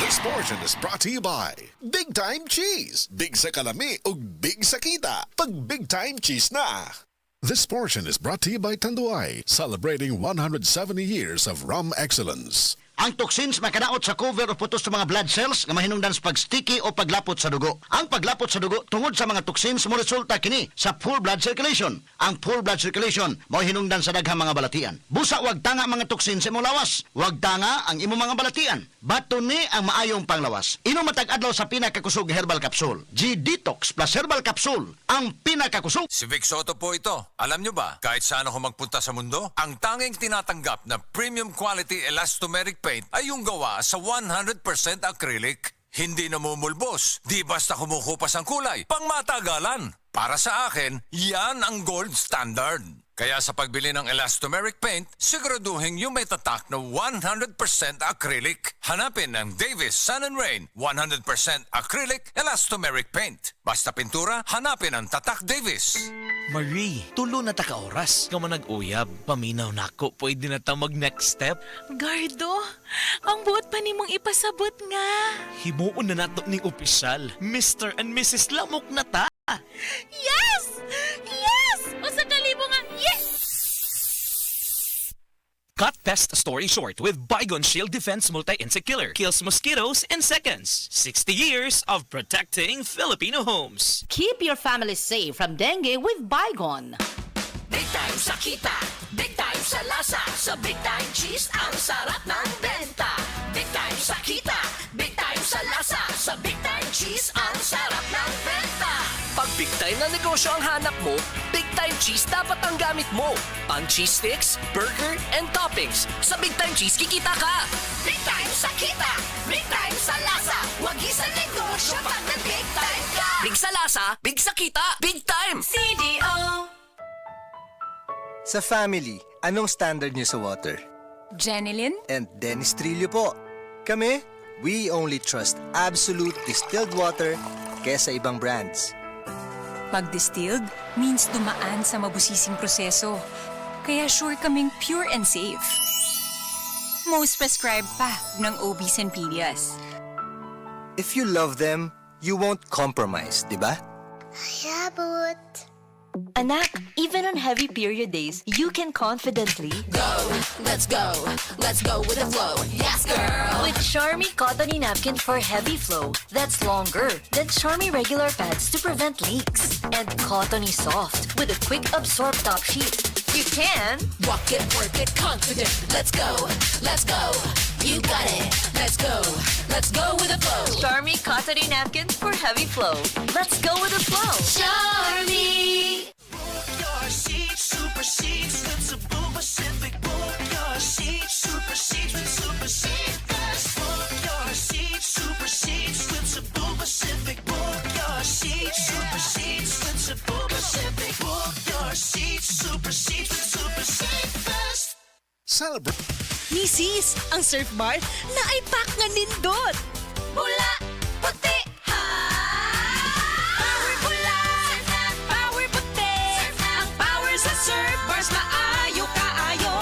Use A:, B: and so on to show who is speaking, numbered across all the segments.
A: This portion is brought to you by Big Time Cheese. Big sa kalami ug big sa kita. Pag Big Time Cheese na. This portion is brought to you by Tanduay, celebrating 170 years of rum excellence.
B: Ang toxins makadaot sa cover o putos sa mga blood cells nga mahinungdan sa pag-sticky o paglapot sa dugo. Ang paglapot sa dugo tungod sa mga toxins mo resulta kini sa full blood circulation. Ang full blood circulation mo hinungdan sa daghang mga balatian. Busa wag tanga mga toxins sa imong lawas. Wag tanga ang imong mga balatian. Baton ni ang maayong panglawas. Inom matag adlaw sa pinakakusog herbal capsule. G-Detox plus herbal capsule. Ang pinakakusog.
C: Si Vic Soto po ito. Alam nyo ba, kahit saan ako magpunta sa mundo, ang tanging tinatanggap na premium quality elastomeric paint ay yung gawa sa 100% acrylic. Hindi namumulbos, di basta kumukupas ang kulay, pangmatagalan. Para sa akin, yan ang gold standard. Kaya sa pagbili ng elastomeric paint, siguraduhin yung may tatak na 100% acrylic. Hanapin ang Davis Sun and Rain 100% acrylic elastomeric paint. Basta pintura, hanapin ang tatak Davis.
D: Marie, tulo na ta ka oras. Nga man nag-uyab, paminaw na ako. Pwede na ta mag-next step.
E: Gardo, ang buot pa nimong ipasabot nga.
D: Himuon na nato ning opisyal. Mr. and Mrs. Lamok na ta.
E: Yes! Yes! O sa kalibo nga, yes!
D: Cut Pest Story Short with Bygone Shield Defense Multi-Insect Killer. Kills mosquitoes in seconds. 60 years of protecting Filipino homes.
F: Keep your family safe from dengue with Bygone.
G: Big time sa kita, big time sa lasa, sa Big Time Cheese ang sarap ng benta. Big time sa kita, big time sa lasa, sa Big Time Cheese ang sarap ng benta.
H: Pag big time na negosyo ang hanap mo, Big Time Cheese dapat ang gamit mo. Ang cheese sticks, burger, and toppings. Sa Big Time Cheese, kikita ka!
G: Big time sa kita, big time sa lasa, wag sa negosyo pag nag-big time ka.
H: Big sa lasa, big sa kita, big time!
G: CDO.
I: Sa family, anong standard niyo sa water?
E: Jenilyn?
I: And Dennis Trillo po. Kami, we only trust absolute distilled water kesa ibang brands.
E: Pag distilled, means dumaan sa mabusising proseso. Kaya sure kaming pure and safe. Most prescribed pa ng OBs and PDS.
I: If you love them, you won't compromise, di ba?
J: Yabut.
F: Anak, even on heavy period days, you can confidently
G: Let's go with the flow, yes girl.
F: with Charmy Cottony Napkin for heavy flow that's longer than Charmy regular pads to prevent leaks. And Cottony Soft with a quick absorb top sheet. You can
G: Walk it, work it, confident. Let's go, you got it. Let's go with the flow.
F: Charmy Cottony Napkin for heavy flow. Let's go with the flow.
G: Charmy.
H: Your seats, super seats with Cebu Pacific. Book your seats, super seats with Super Seekers. Book your seats, super seats with Cebu Pacific. Book your seats, super seats with Cebu Pacific. Book your seats, super seats with Super Seekers.
A: Celebrate.
E: Misis, ang surf bar na ay pack nga nindot.
G: Pula, puti, ha.
E: Power pula, power puti. Ang power sa surf bars na ayo kaayo.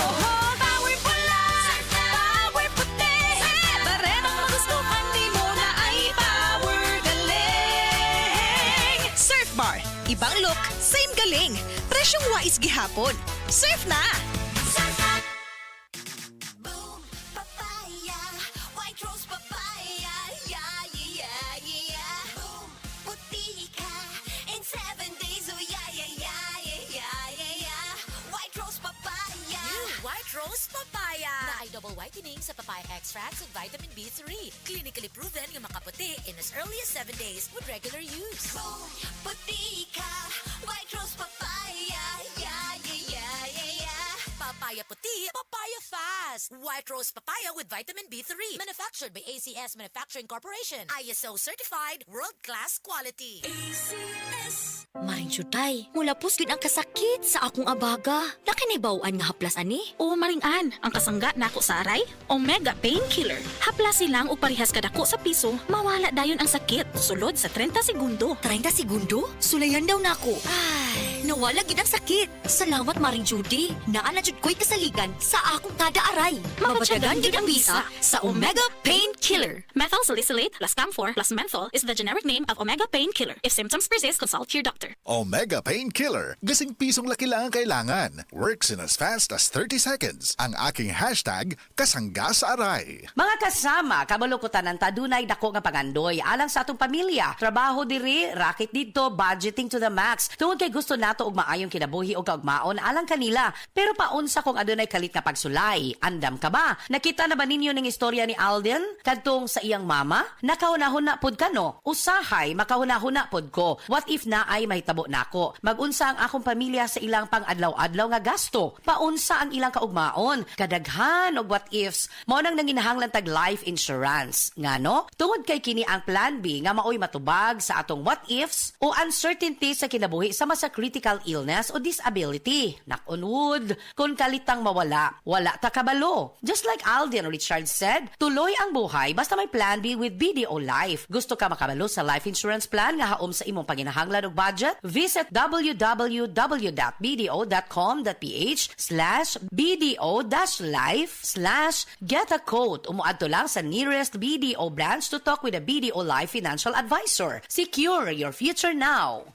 E: Power pula, power puti. Barenong magustuhan di mo na ay power galing. Surf bar, ibang look, same galing. Presyong wais gihapon. Surf na!
G: Boom, papaya, white rose papaya, yeah, yeah, yeah. Boom, puti ka, in 7 days, oh yeah, yeah, yeah, yeah, yeah, yeah. White rose papaya.
J: New White Rose Papaya na ay double whitening sa papaya extracts and vitamin B3. Clinically proven nga makaputi in as early as 7 days with regular use.
G: Boom, puti ka, white rose papaya, yeah, yeah, yeah, yeah, yeah.
J: Papaya puti, papaya fast. White Rose Papaya with vitamin B3. Manufactured by ACS Manufacturing Corporation. ISO certified, world-class quality.
G: ACS.
F: Mind you, tay, mula pusgid ang kasakit sa akong abaga. Nakinibawaan nga haplas ani.
E: O maringan, ang kasangga nako sa aray, Omega Painkiller. Haplas silang o parihas kadako sa piso, mawala dayon ang sakit sulod sa 30 segundo.
F: 30 segundo? Sulayan daw nako. Ay, Nawala gid ang sakit. Salamat Maring Judy. Naa na jud ko'y kasaligan sa akong kada aray. Mabatagan gid ang bisa sa Omega Painkiller.
K: Methyl salicylate plus camphor plus menthol is the generic name of Omega Painkiller. If symptoms persist, consult your doctor.
A: Omega Painkiller. Gasing pisong laki lang ang kailangan. Works in as fast as 30 seconds. Ang aking hashtag, kasangga sa aray.
L: Mga kasama, kabalukutan ng tadunay dako nga pagandoy alang sa atong pamilya. Trabaho diri, racket dito, budgeting to the max. Tungod kay gusto nato og maayong kinabuhi o kaugmaon alang kanila. Pero paunsa kung adunay kalit nga pagsulay. Andam ka ba? Nakita na ba ninyo ning istorya ni Alden? Kadtong sa iyang mama? Nakahuna-huna pod ka no? Usahay, makahuna-huna pod ko. What if na ay mahitabo nako? Magunsa ang akong pamilya sa ilang pang-adlaw-adlaw nga gasto? Paunsa ang ilang kaugmaon? Kadaghan og what ifs? Mao nang nanginahanglan tag life insurance. Ngano? Tungod kay kini ang plan B nga maoy matubag sa atong what ifs o uncertainty sa kinabuhi sama sa critical illness o disability. Knock on wood, kung kalitang mawala, wala ta kabalo. Just like Alden Richard said, tuloy ang buhay basta may plan B with BDO Life. Gusto ka makabalo sa life insurance plan nga haom sa imong panginahanglan og budget? Visit www.bdo.com.ph/BDO-life/get a quote. Umuadto lang sa nearest BDO branch to talk with a BDO Life financial advisor. Secure your future now.